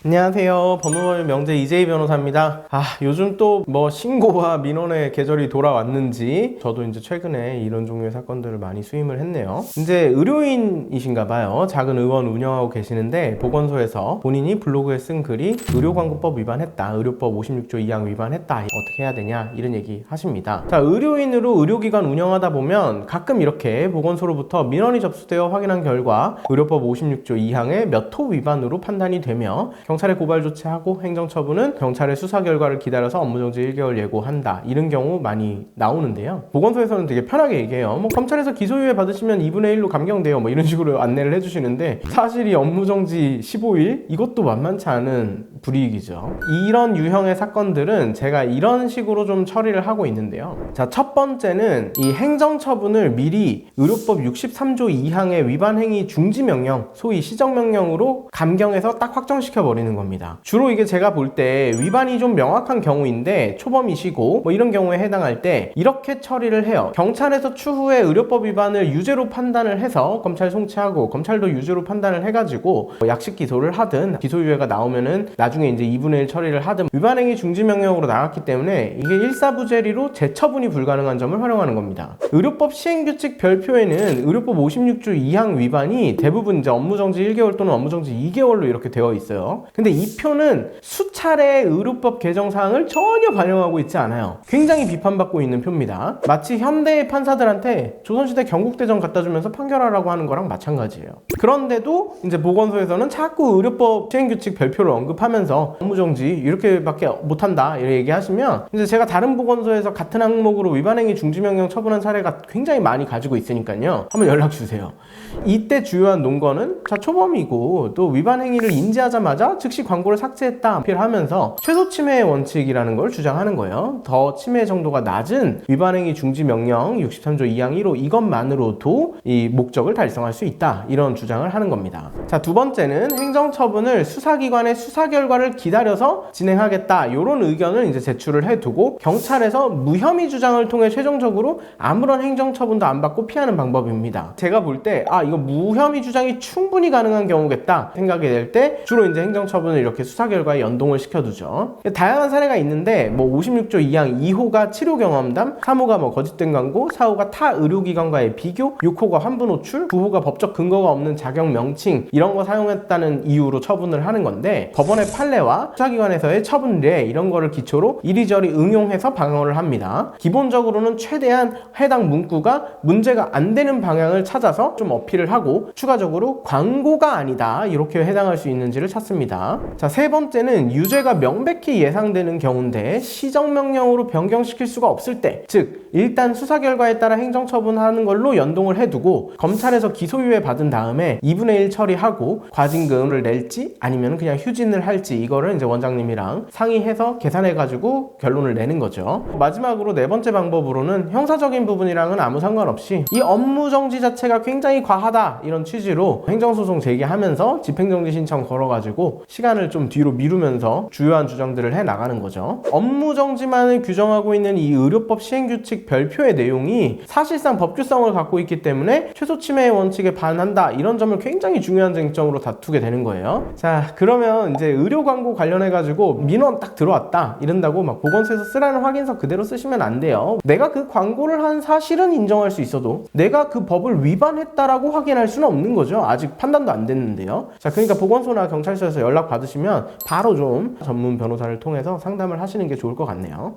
안녕하세요. 법무법인 명재 이재희 변호사입니다. 요즘 또 신고와 민원의 계절이 돌아왔는지 저도 이제 최근에 이런 종류의 사건들을 많이 수임을 했네요. 이제 의료인이신가 봐요. 작은 의원 운영하고 계시는데 보건소에서 본인이 블로그에 쓴 글이 의료광고법 위반했다, 의료법 56조 2항 위반했다, 어떻게 해야 되냐 이런 얘기 하십니다. 자, 의료인으로 의료기관 운영하다 보면 가끔 이렇게 보건소로부터 민원이 접수되어 확인한 결과 의료법 56조 2항의 몇 호 위반으로 판단이 되며 경찰에 고발 조치하고 행정처분은 경찰의 수사 결과를 기다려서 업무정지 1개월 예고한다, 이런 경우 많이 나오는데요. 보건소에서는 되게 편하게 얘기해요. 검찰에서 기소유예 받으시면 2분의 1로 감경돼요, 이런 식으로 안내를 해주시는데, 사실 이 업무정지 15일 이것도 만만치 않은 불이익이죠. 이런 유형의 사건들은 제가 이런 식으로 좀 처리를 하고 있는데요. 자, 첫 번째는 이 행정처분을 미리 의료법 63조 2항의 위반행위 중지명령, 소위 시정명령으로 감경해서 딱 확정시켜 버리는 겁니다. 주로 이게 제가 볼 때 위반이 좀 명확한 경우인데 초범이시고 이런 경우에 해당할 때 이렇게 처리를 해요. 경찰에서 추후에 의료법 위반을 유죄로 판단을 해서 검찰 송치하고, 검찰도 유죄로 판단을 해가지고 약식 기소를 하든 기소유예가 나오면은 나중에 이제 2분의 1 처리를 하든 위반행위 중지명령으로 나갔기 때문에 이게 일사부재리로 재처분이 불가능한 점을 활용하는 겁니다. 의료법 시행규칙 별표에는 의료법 56조 2항 위반이 대부분 이제 업무정지 1개월 또는 업무정지 2개월로 이렇게 되어 있어요. 근데 이 표는 수차례의 의료법 개정 사항을 전혀 반영하고 있지 않아요. 굉장히 비판받고 있는 표입니다. 마치 현대의 판사들한테 조선시대 경국대전 갖다 주면서 판결하라고 하는 거랑 마찬가지예요. 그런데도 이제 보건소에서는 자꾸 의료법 시행규칙 별표를 언급하면서 업무정지 이렇게밖에 못한다 이렇게 얘기하시면, 이제 제가 다른 보건소에서 같은 항목으로 위반행위 중지명령 처분한 사례가 굉장히 많이 가지고 있으니까요, 한번 연락 주세요. 이때 주요한 논거는 초범이고 또 위반행위를 인지하자마자 즉시 광고를 삭제했다 어필하면서 최소 침해의 원칙이라는 걸 주장하는 거예요. 더 침해 정도가 낮은 위반행위 중지명령 63조 2항 1호 이것만으로도 이 목적을 달성할 수 있다, 이런 주장을 하는 겁니다. 자, 두 번째는 행정처분을 수사기관의 수사 결과를 기다려서 진행하겠다, 이런 의견을 이제 제출을 해두고 경찰에서 무혐의 주장을 통해 최종적으로 아무런 행정처분도 안 받고 피하는 방법입니다. 제가 볼 때 이거 무혐의 주장이 충분히 가능한 경우겠다 생각이 될 때 주로 이제 행정처분을 이렇게 수사 결과에 연동을 시켜두죠. 다양한 사례가 있는데 56조 2항 2호가 치료 경험담, 3호가 거짓된 광고, 4호가 타 의료기관과의 비교, 6호가 환부 노출, 9호가 법적 근거가 없는 자격 명칭, 이런 거 사용했다는 이유로 처분을 하는 건데, 법원의 판례와 수사기관에서의 처분례 이런 거를 기초로 이리저리 응용해서 방어를 합니다. 기본적으로는 최대한 해당 문구가 문제가 안 되는 방향을 찾아서 좀 어필을 하고, 추가적으로 광고가 아니다 이렇게 해당할 수 있는지를 찾습니다. 자, 세 번째는 유죄가 명백히 예상되는 경우인데 시정명령으로 변경시킬 수가 없을 때, 즉 일단 수사 결과에 따라 행정처분하는 걸로 연동을 해두고 검찰에서 기소유예 받은 다음에 2분의 1 처리하고 과징금을 낼지 아니면 그냥 휴진을 할지, 이거를 이제 원장님이랑 상의해서 계산해가지고 결론을 내는 거죠. 마지막으로 네 번째 방법으로는 형사적인 부분이랑은 아무 상관없이 이 업무정지 자체가 굉장히 과하다 이런 취지로 행정소송 제기하면서 집행정지 신청 걸어가지고 시간을 좀 뒤로 미루면서 주요한 주장들을 해 나가는 거죠. 업무정지만을 규정하고 있는 이 의료법 시행규칙 별표의 내용이 사실상 법규성을 갖고 있기 때문에 최소 침해의 원칙에 반한다, 이런 점을 굉장히 중요한 쟁점으로 다투게 되는 거예요. 자, 그러면 이제 의료 광고 관련해가지고 민원 딱 들어왔다 이런다고 보건소에서 쓰라는 확인서 그대로 쓰시면 안 돼요. 내가 그 광고를 한 사실은 인정할 수 있어도 내가 그 법을 위반했다라고 확인할 수는 없는 거죠. 아직 판단도 안 됐는데요. 자, 그러니까 보건소나 경찰서에서 연락 받으시면 바로 좀 전문 변호사를 통해서 상담을 하시는 게 좋을 것 같네요.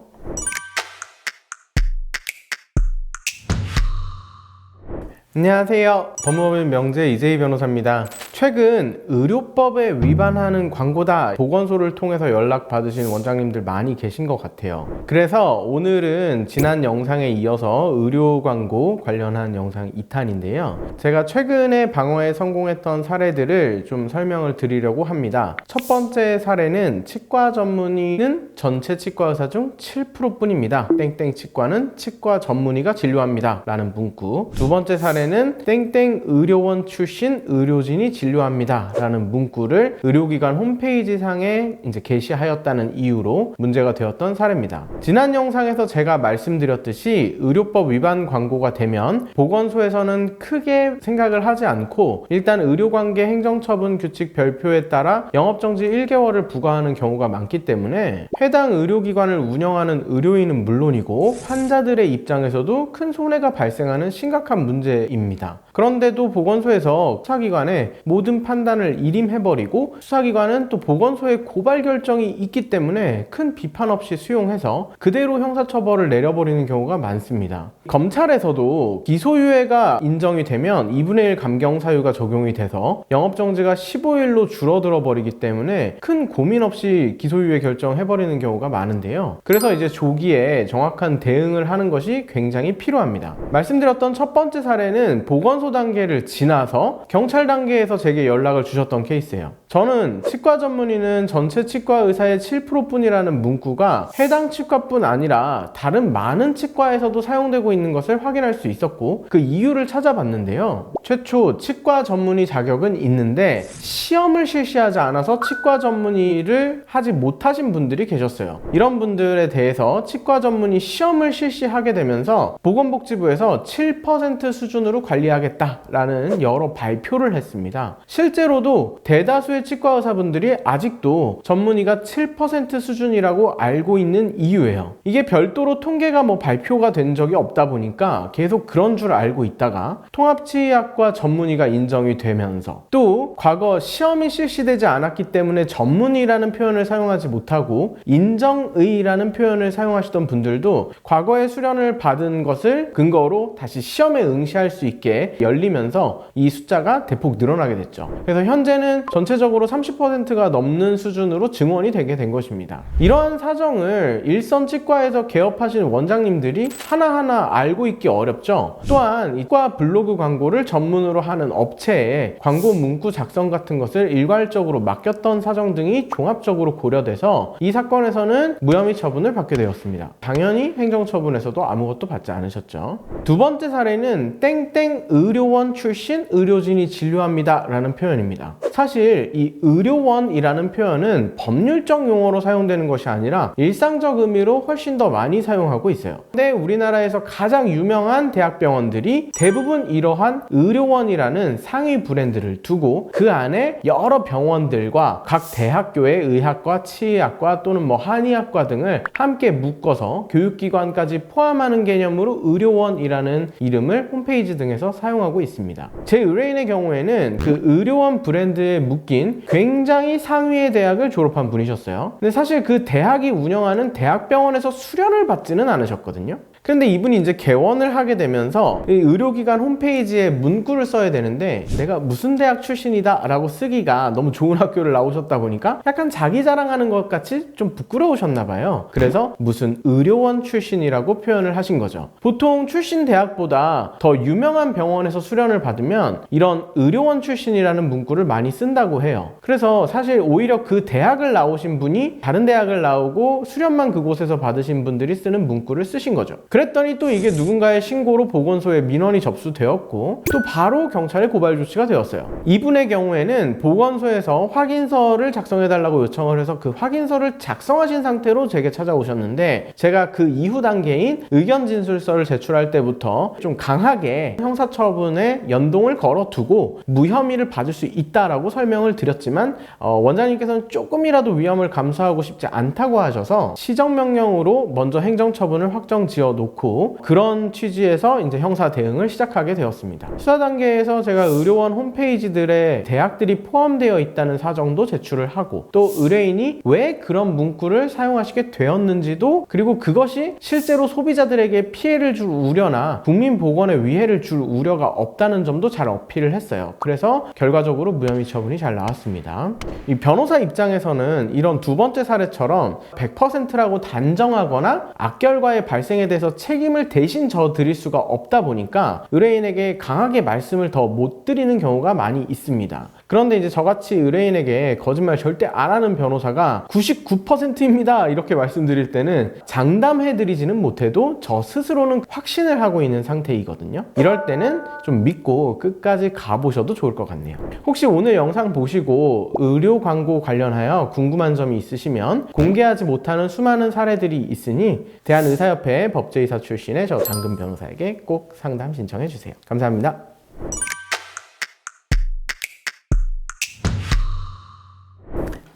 안녕하세요. 법무법인 명재 이재희 변호사입니다. 최근 의료법에 위반하는 광고다 보건소를 통해서 연락받으신 원장님들 많이 계신 것 같아요. 그래서 오늘은 지난 영상에 이어서 의료 광고 관련한 영상 2탄인데요. 제가 최근에 방어에 성공했던 사례들을 좀 설명을 드리려고 합니다. 첫 번째 사례는 치과 전문의는 전체 치과 의사 중 7% 뿐입니다. 땡땡 치과는 치과 전문의가 진료합니다 라는 문구. 두 번째 사례는 땡땡 의료원 출신 의료진이 진료 진료합니다 라는 문구를 의료기관 홈페이지 상에 이제 게시하였다는 이유로 문제가 되었던 사례입니다. 지난 영상에서 제가 말씀드렸듯이 의료법 위반 광고가 되면 보건소에서는 크게 생각을 하지 않고 일단 의료관계 행정처분 규칙 별표에 따라 영업정지 1개월을 부과하는 경우가 많기 때문에 해당 의료기관을 운영하는 의료인은 물론이고 환자들의 입장에서도 큰 손해가 발생하는 심각한 문제입니다. 그런데도 보건소에서 수사기관에 모든 판단을 일임해버리고 수사기관은 또 보건소의 고발 결정이 있기 때문에 큰 비판 없이 수용해서 그대로 형사처벌을 내려버리는 경우가 많습니다. 검찰에서도 기소유예가 인정이 되면 2분의 1 감경사유가 적용이 돼서 영업정지가 15일로 줄어들어 버리기 때문에 큰 고민 없이 기소유예 결정해버리는 경우가 많은데요. 그래서 이제 조기에 정확한 대응을 하는 것이 굉장히 필요합니다. 말씀드렸던 첫 번째 사례는 보건소 단계를 지나서 경찰 단계에서 제게 연락을 주셨던 케이스예요. 저는 치과 전문의는 전체 치과 의사의 7%뿐이라는 문구가 해당 치과뿐 아니라 다른 많은 치과에서도 사용되고 있는 것을 확인할 수 있었고 그 이유를 찾아봤는데요. 최초 치과 전문의 자격은 있는데 시험을 실시하지 않아서 치과 전문의를 하지 못하신 분들이 계셨어요. 이런 분들에 대해서 치과 전문의 시험을 실시하게 되면서 보건복지부에서 7% 수준으로 관리하겠다라는 여러 발표를 했습니다. 실제로도 대다수의 치과 의사분들이 아직도 전문의가 7% 수준이라고 알고 있는 이유예요. 이게 별도로 통계가 발표가 된 적이 없다 보니까 계속 그런 줄 알고 있다가 통합치의학과 전문의가 인정이 되면서 또 과거 시험이 실시되지 않았기 때문에 전문의라는 표현을 사용하지 못하고 인정의라는 표현을 사용하시던 분들도 과거에 수련을 받은 것을 근거로 다시 시험에 응시할 수 있게 열리면서 이 숫자가 대폭 늘어나게 됐죠. 그래서 현재는 전체적으로 30%가 넘는 수준으로 증원이 되게 된 것입니다. 이러한 사정을 일선 치과에서 개업하신 원장님들이 하나하나 알고 있기 어렵죠. 또한 치과 블로그 광고를 전문으로 하는 업체에 광고 문구 작성 같은 것을 일괄적으로 맡겼던 사정 등이 종합적으로 고려돼서 이 사건에서는 무혐의 처분을 받게 되었습니다. 당연히 행정처분에서도 아무것도 받지 않으셨죠. 두 번째 사례는 땡땡 의료원 출신 의료진이 진료합니다 라는 표현입니다. 사실 이 의료원이라는 표현은 법률적 용어로 사용되는 것이 아니라 일상적 의미로 훨씬 더 많이 사용하고 있어요. 근데 우리나라에서 가장 유명한 대학병원들이 대부분 이러한 의료원이라는 상위 브랜드를 두고 그 안에 여러 병원들과 각 대학교의 의학과, 치의학과 또는 한의학과 등을 함께 묶어서 교육기관까지 포함하는 개념으로 의료원이라는 이름을 홈페이지 등에서 사용하고 있습니다. 제 의뢰인의 경우에는 그 의료원 브랜드에 묶인 굉장히 상위의 대학을 졸업한 분이셨어요. 근데 사실 그 대학이 운영하는 대학병원에서 수련을 받지는 않으셨거든요. 그런데 이분이 이제 개원을 하게 되면서 이 의료기관 홈페이지에 문구를 써야 되는데 내가 무슨 대학 출신이다 라고 쓰기가 너무 좋은 학교를 나오셨다 보니까 약간 자기 자랑하는 것 같이 좀 부끄러우셨나 봐요. 그래서 무슨 의료원 출신이라고 표현을 하신 거죠. 보통 출신 대학보다 더 유명한 병원에서 수련을 받으면 이런 의료원 출신이라는 문구를 많이 쓴다고 해요. 그래서 사실 오히려 그 대학을 나오신 분이 다른 대학을 나오고 수련만 그곳에서 받으신 분들이 쓰는 문구를 쓰신 거죠. 그랬더니 또 이게 누군가의 신고로 보건소에 민원이 접수되었고 또 바로 경찰에 고발 조치가 되었어요. 이분의 경우에는 보건소에서 확인서를 작성해달라고 요청을 해서 그 확인서를 작성하신 상태로 제게 찾아오셨는데 제가 그 이후 단계인 의견 진술서를 제출할 때부터 좀 강하게 형사처분에 연동을 걸어두고 무혐의를 받을 수 있다라고 설명을 드렸지만 원장님께서는 조금이라도 위험을 감수하고 싶지 않다고 하셔서 시정명령으로 먼저 행정처분을 확정 지어 놓고 그런 취지에서 이제 형사 대응을 시작하게 되었습니다. 수사 단계에서 제가 의료원 홈페이지들에 대학들이 포함되어 있다는 사정도 제출을 하고 또 의뢰인이 왜 그런 문구를 사용하시게 되었는지도 그리고 그것이 실제로 소비자들에게 피해를 줄 우려나 국민 보건에 위해를 줄 우려가 없다는 점도 잘 어필을 했어요. 그래서 결과적으로 무혐의 처분이 잘 나왔습니다. 이 변호사 입장에서는 이런 두 번째 사례처럼 100%라고 단정하거나 악결과의 발생에 대해서 책임을 대신 져 드릴 수가 없다 보니까 의뢰인에게 강하게 말씀을 더 못 드리는 경우가 많이 있습니다. 그런데 이제 저같이 의뢰인에게 거짓말 절대 안 하는 변호사가 99%입니다 이렇게 말씀드릴 때는 장담해드리지는 못해도 저 스스로는 확신을 하고 있는 상태이거든요. 이럴 때는 좀 믿고 끝까지 가보셔도 좋을 것 같네요. 혹시 오늘 영상 보시고 의료 광고 관련하여 궁금한 점이 있으시면 공개하지 못하는 수많은 사례들이 있으니 대한의사협회 법제이사 출신의 저 장금 변호사에게 꼭 상담 신청해 주세요. 감사합니다.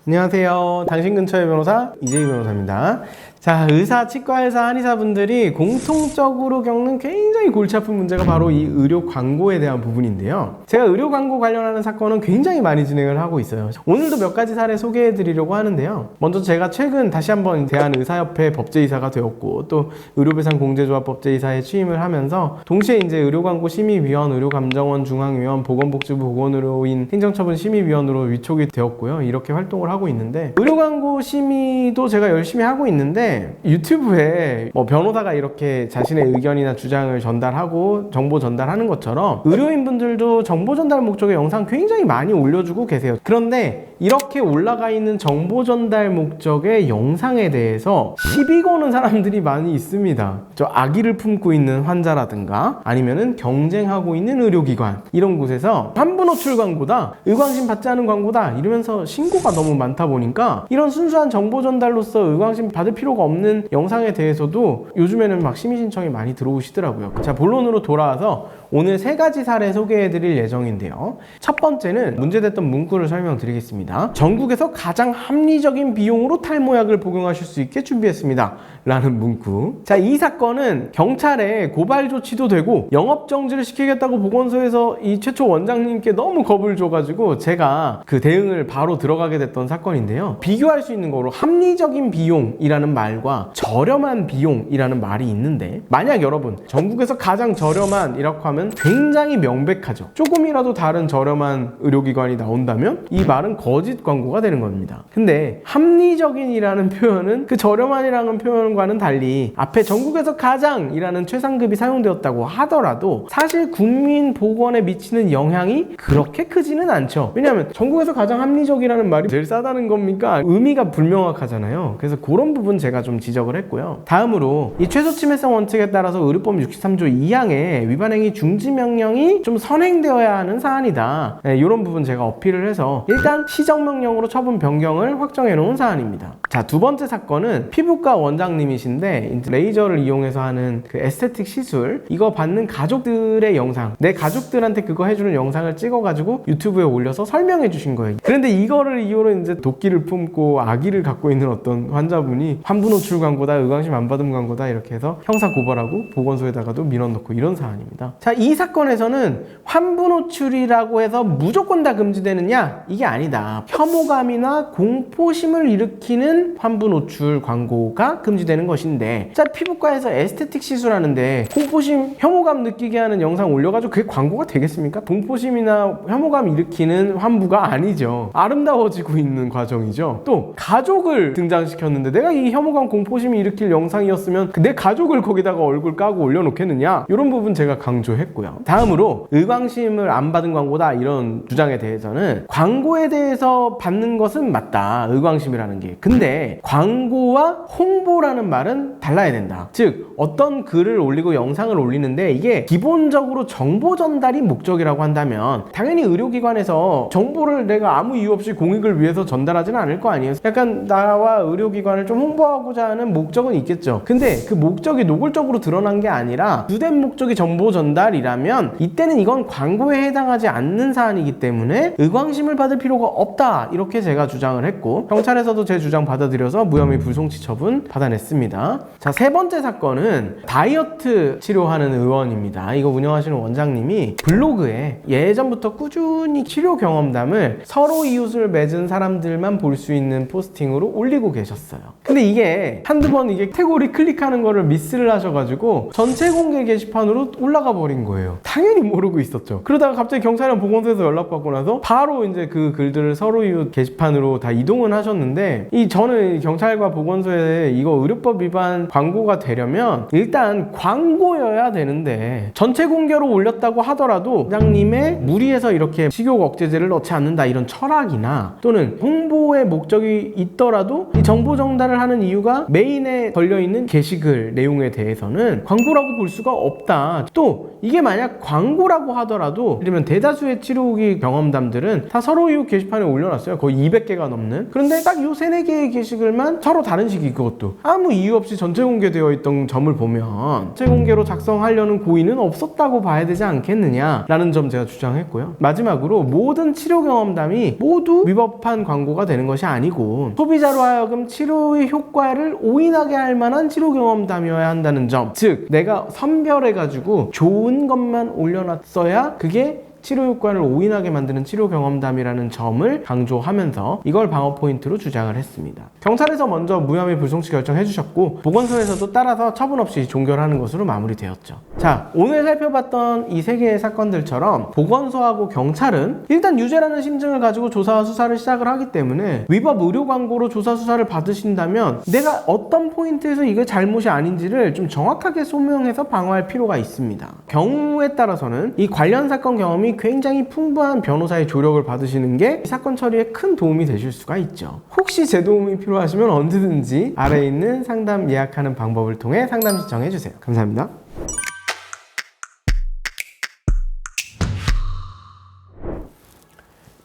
안녕하세요. 당신 근처의 변호사 이재희 변호사입니다. 자, 의사, 치과의사, 한의사분들이 공통적으로 겪는 굉장히 골치 아픈 문제가 바로 이 의료 광고에 대한 부분인데요. 제가 의료 광고 관련하는 사건은 굉장히 많이 진행을 하고 있어요. 오늘도 몇 가지 사례 소개해 드리려고 하는데요. 먼저 제가 최근 다시 한번 대한의사협회 법제이사가 되었고 또 의료배상공제조합 법제이사에 취임을 하면서 동시에 이제 의료광고 심의위원, 의료감정원 중앙위원, 보건복지부 보건의료인 행정처분 심의위원으로 위촉이 되었고요. 이렇게 활동을 하고 있는데 의료광고 심의도 제가 열심히 하고 있는데 유튜브에 변호사가 이렇게 자신의 의견이나 주장을 전달하고 정보 전달하는 것처럼 의료인분들도 정보 전달 목적의 영상 굉장히 많이 올려주고 계세요. 그런데 이렇게 올라가 있는 정보 전달 목적의 영상에 대해서 시비 거는 사람들이 많이 있습니다. 저 아기를 품고 있는 환자라든가 아니면은 경쟁하고 있는 의료기관 이런 곳에서 환부 노출 광고다, 의광심 받지 않은 광고다 이러면서 신고가 너무 많다 보니까 이런 순수한 정보 전달로서 의광심 받을 필요가 없는 영상에 대해서도 요즘에는 막 심의 신청이 많이 들어오시더라고요. 자, 본론으로 돌아와서 오늘 3가지 사례 소개해 드릴 예정인데요. 첫 번째는 문제됐던 문구를 설명드리겠습니다. 전국에서 가장 합리적인 비용으로 탈모약을 복용하실 수 있게 준비했습니다 라는 문구. 자, 이 사건은 경찰에 고발 조치도 되고 영업정지를 시키겠다고 보건소에서 이 최초 원장님께 너무 겁을 줘가지고 제가 그 대응을 바로 들어가게 됐던 사건인데요. 비교할 수 있는 거로 합리적인 비용이라는 말과 저렴한 비용이라는 말이 있는데 만약 여러분 전국에서 가장 저렴한 이라고 하면 굉장히 명백하죠. 조금이라도 다른 저렴한 의료기관이 나온다면 이 말은 거짓 광고가 되는 겁니다. 근데 합리적인이라는 표현은 그 저렴한이라는 표현과는 달리 앞에 전국에서 가장이라는 최상급이 사용되었다고 하더라도 사실 국민 보건에 미치는 영향이 그렇게 크지는 않죠. 왜냐하면 전국에서 가장 합리적이라는 말이 제일 싸다는 겁니까? 의미가 불명확하잖아요. 그래서 그런 부분 제가 좀 지적을 했고요. 다음으로 이 최소침해성 원칙에 따라서 의료법 63조 2항의 위반행위 중지명령이 좀 선행되어야 하는 사안이다. 네, 이런 부분 제가 어필을 해서 일단 시정명령으로 처분 변경을 확정해 놓은 사안입니다. 자, 두 번째 사건은 피부과 원장님이신데 레이저를 이용해서 하는 그 에스테틱 시술 이거 받는 가족들의 영상, 내 가족들한테 그거 해주는 영상을 찍어가지고 유튜브에 올려서 설명해 주신 거예요. 그런데 이거를 이유로 이제 도끼를 품고 아기를 갖고 있는 어떤 환자분이 환부 노출 광고다, 의광심 안 받은 광고다 이렇게 해서 형사 고발하고 보건소에다가도 민원 넣고 이런 사안입니다. 자, 이 사건에서는 환부 노출이라고 해서 무조건 다 금지되느냐? 이게 아니다. 혐오감이나 공포심을 일으키는 환부 노출 광고가 금지되는 것인데 자, 피부과에서 에스테틱 시술하는데 공포심, 혐오감 느끼게 하는 영상 올려가지고 그게 광고가 되겠습니까? 공포심이나 혐오감 일으키는 환부가 아니죠. 아름다워지고 있는 과정이죠. 또 가족을 등장시켰는데 내가 이 혐오감, 공포심이 일으킬 영상이었으면 내 가족을 거기다가 얼굴 까고 올려놓겠느냐? 이런 부분 제가 강조했고요. 다음으로 의광심을 안 받은 광고다 이런 주장에 대해서는 광고에 대해서 받는 것은 맞다. 의광심이라는 게. 근데 광고와 홍보라는 말은 달라야 된다. 즉 어떤 글을 올리고 영상을 올리는데 이게 기본적으로 정보 전달이 목적이라고 한다면 당연히 의료기관에서 정보를 내가 아무 이유 없이 공익을 위해서 전달하지는 않을 거 아니에요. 약간 나와 의료기관을 좀 홍보하고자 하는 목적은 있겠죠. 근데 그 목적이 노골적으로 드러난 게 아니라 주된 목적이 정보 전달이라면 이때는 이건 광고에 해당하지 않는 사안이기 때문에 의광심을 받을 필요가 없다. 이렇게 제가 주장을 했고 경찰에서도 제 주장 받아들여서 무혐의 불송치 처분 받아냈습니다. 자, 세 번째 사건은 다이어트 치료하는 의원입니다. 이거 운영하시는 원장님이 블로그에 예전부터 꾸준히 치료 경험담을 서로 이웃을 맺은 사람들만 볼 수 있는 포스팅으로 올리고 계셨어요. 근데 이게 한두 번 이게 카테고리 클릭하는 거를 미스를 하셔가지고 전체 공개 게시판으로 올라가 버린 하는 거예요. 당연히 모르고 있었죠. 그러다가 갑자기 경찰이랑 보건소에서 연락받고 나서 바로 이제 그 글들을 서로 이웃 게시판으로 다 이동을 하셨는데, 저는 경찰과 보건소에 이거 의료법 위반 광고가 되려면 일단 광고여야 되는데, 전체 공개로 올렸다고 하더라도 회장님의 무리해서 이렇게 식욕 억제제를 넣지 않는다 이런 철학이나, 또는 홍보의 목적이 있더라도 이 정보 전달을 하는 이유가 메인에 걸려있는 게시글 내용에 대해서는 광고라고 볼 수가 없다. 또 이게 만약 광고라고 하더라도, 예를 들면 대다수의 치료 후기 경험담들은 다 서로 이웃 게시판에 올려놨어요. 거의 200개가 넘는. 그런데 딱 요 3-4개의 게시글만 서로 다른 식이, 그것도 아무 이유 없이 전체 공개되어 있던 점을 보면 전체 공개로 작성하려는 고의는 없었다고 봐야 되지 않겠느냐 라는 점 제가 주장했고요. 마지막으로 모든 치료 경험담이 모두 위법한 광고가 되는 것이 아니고, 소비자로 하여금 치료의 효과를 오인하게 할 만한 치료 경험담이어야 한다는 점, 즉 내가 선별해가지고 좋은 것만 올려놨어야 그게 치료 효과를 오인하게 만드는 치료 경험담이라는 점을 강조하면서 이걸 방어 포인트로 주장을 했습니다. 경찰에서 먼저 무혐의 불송치 결정해 주셨고, 보건소에서도 따라서 처분 없이 종결하는 것으로 마무리되었죠. 자, 오늘 살펴봤던 이 3개의 사건들처럼 보건소하고 경찰은 일단 유죄라는 심증을 가지고 조사와 수사를 시작을 하기 때문에, 위법 의료 광고로 조사 수사를 받으신다면 내가 어떤 포인트에서 이게 잘못이 아닌지를 좀 정확하게 소명해서 방어할 필요가 있습니다. 경우에 따라서는 이 관련 사건 경험이 굉장히 풍부한 변호사의 조력을 받으시는 게 사건 처리에 큰 도움이 되실 수가 있죠. 혹시 제 도움이 필요하시면 언제든지 아래에 있는 상담 예약하는 방법을 통해 상담 신청해 주세요. 감사합니다.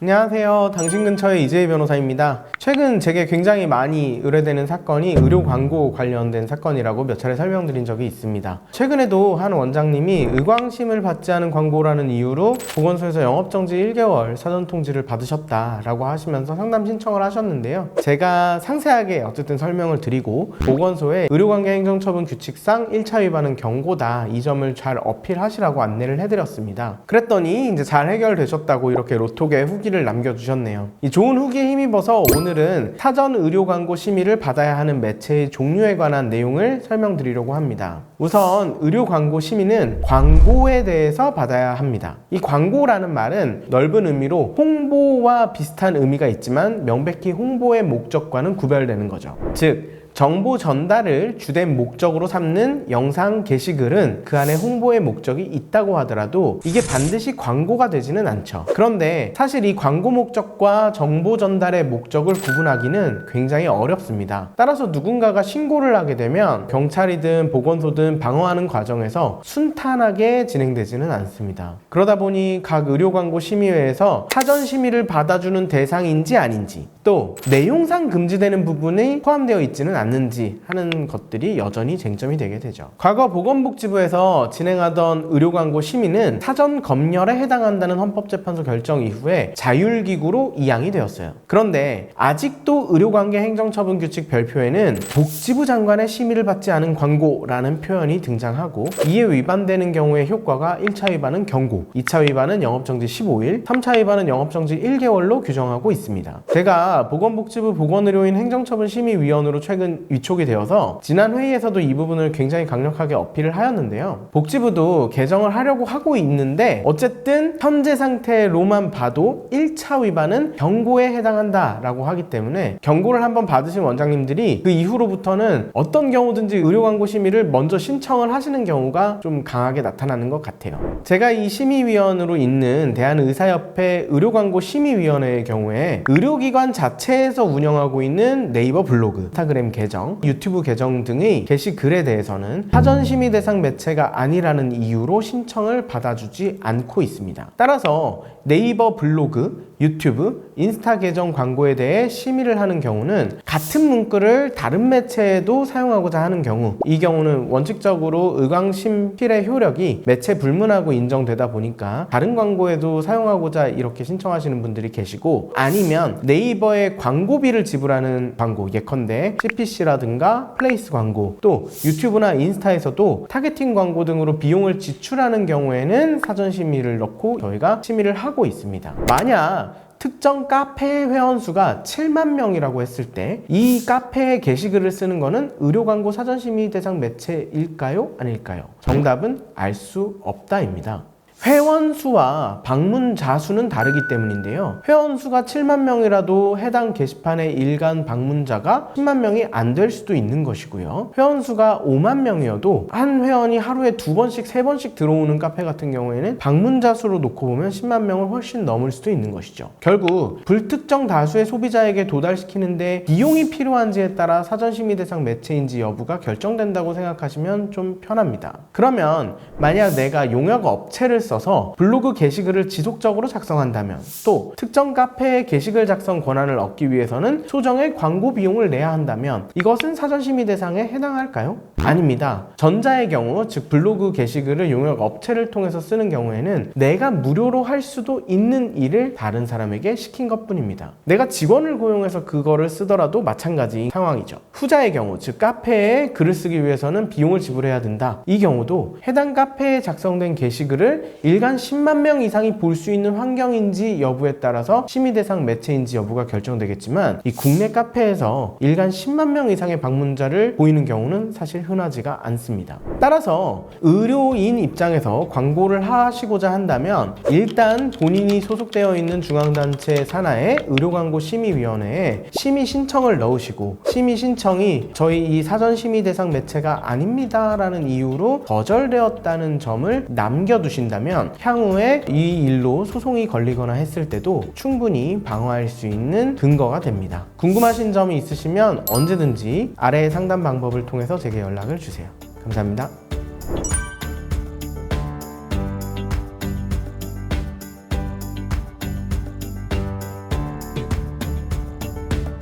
안녕하세요. 당신 근처의 이재희 변호사입니다. 최근 제게 굉장히 많이 의뢰되는 사건이 의료 광고 관련된 사건이라고 몇 차례 설명드린 적이 있습니다. 최근에도 한 원장님이 의광심을 받지 않은 광고라는 이유로 보건소에서 영업정지 1개월 사전 통지를 받으셨다라고 하시면서 상담 신청을 하셨는데요. 제가 상세하게 어쨌든 설명을 드리고, 보건소에 의료관계 행정처분 규칙상 1차 위반은 경고다, 이 점을 잘 어필하시라고 안내를 해드렸습니다. 그랬더니 이제 잘 해결되셨다고 이렇게 로톡에 후기를 남겨주셨네요. 이 좋은 후기에 힘입어서 오늘은 사전 의료 광고 심의를 받아야 하는 매체의 종류에 관한 내용을 설명드리려고 합니다. 우선 의료 광고 심의는 광고에 대해서 받아야 합니다. 이 광고라는 말은 넓은 의미로 홍보와 비슷한 의미가 있지만 명백히 홍보의 목적과는 구별되는 거죠. 즉, 정보 전달을 주된 목적으로 삼는 영상 게시글은 그 안에 홍보의 목적이 있다고 하더라도 이게 반드시 광고가 되지는 않죠. 그런데 사실 이 광고 목적과 정보 전달의 목적을 구분하기는 굉장히 어렵습니다. 따라서 누군가가 신고를 하게 되면 경찰이든 보건소든 방어하는 과정에서 순탄하게 진행되지는 않습니다. 그러다 보니 각 의료광고 심의회에서 사전 심의를 받아주는 대상인지 아닌지, 또 내용상 금지되는 부분이 포함되어 있지는 않는지 하는 것들이 여전히 쟁점이 되게 되죠. 과거 보건복지부에서 진행하던 의료광고 심의는 사전 검열에 해당한다는 헌법재판소 결정 이후에 자율기구로 이양이 되었어요. 그런데 아직도 의료관계 행정처분 규칙 별표에는 복지부 장관의 심의를 받지 않은 광고라는 표현이 등장하고, 이에 위반되는 경우의 효과가 1차 위반은 경고, 2차 위반은 영업정지 15일, 3차 위반은 영업정지 1개월로 규정하고 있습니다. 제가 보건복지부 보건의료인 행정처분 심의위원으로 최근 위촉이 되어서 지난 회의에서도 이 부분을 굉장히 강력하게 어필을 하였는데요. 복지부도 개정을 하려고 하고 있는데, 어쨌든 현재 상태로만 봐도 1차 위반은 경고에 해당한다 라고 하기 때문에, 경고를 한번 받으신 원장님들이 그 이후로부터는 어떤 경우든지 의료광고 심의를 먼저 신청을 하시는 경우가 좀 강하게 나타나는 것 같아요. 제가 이 심의위원으로 있는 대한의사협회 의료광고 심의위원회의 경우에 의료기관 자체에서 운영하고 있는 네이버 블로그, 인스타그램 계정, 유튜브 계정 등의 게시글에 대해서는 사전 심의 대상 매체가 아니라는 이유로 신청을 받아주지 않고 있습니다. 따라서 네이버 블로그, 유튜브, 인스타 계정 광고에 대해 심의를 하는 경우는 같은 문구를 다른 매체에도 사용하고자 하는 경우, 이 경우는 원칙적으로 의광심필의 효력이 매체 불문하고 인정되다 보니까 다른 광고에도 사용하고자 이렇게 신청하시는 분들이 계시고, 아니면 네이버에 광고비를 지불하는 광고, 예컨대 CPC라든가 플레이스 광고, 또 유튜브나 인스타에서도 타겟팅 광고 등으로 비용을 지출하는 경우에는 사전 심의를 넣고 저희가 심의를 하고 있습니다. 만약 특정 카페 회원수가 7만 명이라고 했을 때 이 카페에 게시글을 쓰는 거는 의료 광고 사전심의 대상 매체일까요? 아닐까요? 정답은 알 수 없다입니다. 회원수와 방문자 수는 다르기 때문인데요. 회원수가 7만 명이라도 해당 게시판의 일간 방문자가 10만 명이 안 될 수도 있는 것이고요. 회원수가 5만 명이어도 한 회원이 하루에 2번씩, 3번씩 들어오는 카페 같은 경우에는 방문자 수로 놓고 보면 10만 명을 훨씬 넘을 수도 있는 것이죠. 결국 불특정 다수의 소비자에게 도달시키는데 비용이 필요한지에 따라 사전심의 대상 매체인지 여부가 결정된다고 생각하시면 좀 편합니다. 그러면 만약 내가 용역 업체를 써서 블로그 게시글을 지속적으로 작성한다면, 또 특정 카페의 게시글 작성 권한을 얻기 위해서는 소정의 광고 비용을 내야 한다면 이것은 사전심의 대상에 해당할까요? 아닙니다. 전자의 경우, 즉 블로그 게시글을 용역 업체를 통해서 쓰는 경우에는 내가 무료로 할 수도 있는 일을 다른 사람에게 시킨 것뿐입니다. 내가 직원을 고용해서 그거를 쓰더라도 마찬가지인 상황이죠. 후자의 경우, 즉 카페에 글을 쓰기 위해서는 비용을 지불해야 된다. 이 경우도 해당 카페에 작성된 게시글을 일간 10만 명 이상이 볼 수 있는 환경인지 여부에 따라서 심의 대상 매체인지 여부가 결정되겠지만, 이 국내 카페에서 일간 10만 명 이상의 방문자를 보이는 경우는 사실 흔하지가 않습니다. 따라서 의료인 입장에서 광고를 하시고자 한다면 일단 본인이 소속되어 있는 중앙단체 산하의 의료광고심의위원회에 심의 신청을 넣으시고, 심의 신청이 저희 이 사전심의 대상 매체가 아닙니다 라는 이유로 거절되었다는 점을 남겨두신다면 향후에 이 일로 소송이 걸리거나 했을 때도 충분히 방어할 수 있는 근거가 됩니다. 궁금하신 점이 있으시면 언제든지 아래의 상담 방법을 통해서 제게 연락을 주세요. 감사합니다.